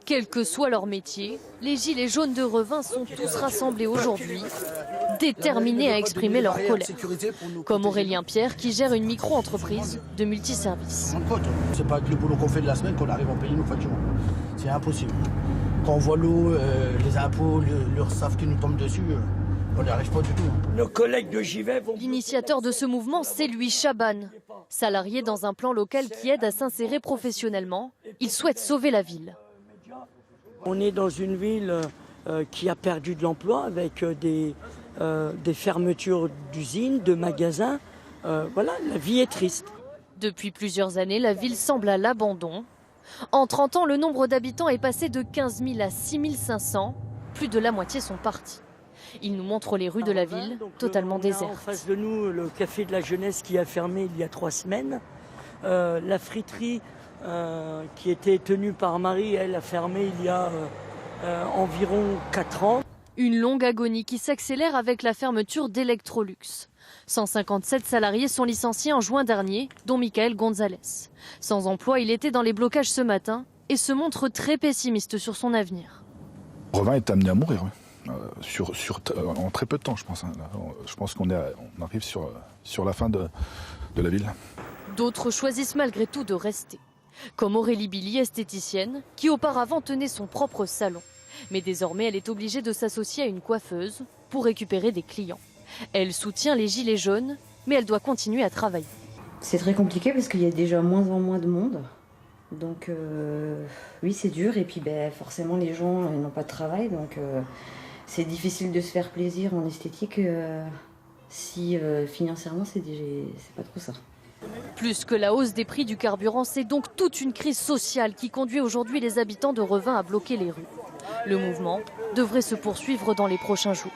Quel que soit leur métier, les gilets jaunes de Revin sont tous rassemblés aujourd'hui, déterminés à exprimer leur colère. Comme Aurélien Pierre qui gère une micro-entreprise de multiservices. C'est pas avec le boulot qu'on fait de la semaine qu'on arrive à payer nos factures. C'est impossible. Quand on voit l'eau, les impôts, l'URSSAF qui nous tombe dessus, on n'y arrive pas du tout. Nos collègues de Givet vont... L'initiateur de ce mouvement, c'est Louis Chaban. Salarié dans un plan local qui aide à s'insérer professionnellement, il souhaite sauver la ville. On est dans une ville qui a perdu de l'emploi avec des fermetures d'usines, de magasins. Voilà, la vie est triste. Depuis plusieurs années, la ville semble à l'abandon. En 30 ans, le nombre d'habitants est passé de 15 000 à 6 500. Plus de la moitié sont partis. Il nous montre les rues de la ville, totalement désertes. En face de nous, le café de la jeunesse qui a fermé il y a 3 semaines. La friterie qui était tenue par Marie, elle a fermé il y a environ 4 ans. Une longue agonie qui s'accélère avec la fermeture d'Electrolux. 157 salariés sont licenciés en juin dernier, dont Michael Gonzalez. Sans emploi, il était dans les blocages ce matin et se montre très pessimiste sur son avenir. Revin est amené à mourir, oui. En très peu de temps, je pense. Je pense qu'on arrive sur la fin de la ville. D'autres choisissent malgré tout de rester. Comme Aurélie Billy, esthéticienne, qui auparavant tenait son propre salon. Mais désormais, elle est obligée de s'associer à une coiffeuse pour récupérer des clients. Elle soutient les gilets jaunes, mais elle doit continuer à travailler. C'est très compliqué parce qu'il y a déjà moins en moins de monde. Donc oui, c'est dur. Et puis forcément, les gens n'ont pas de travail. Donc c'est difficile de se faire plaisir en esthétique si financièrement, c'est pas trop ça. Plus que la hausse des prix du carburant, c'est donc toute une crise sociale qui conduit aujourd'hui les habitants de Revin à bloquer les rues. Le mouvement devrait se poursuivre dans les prochains jours.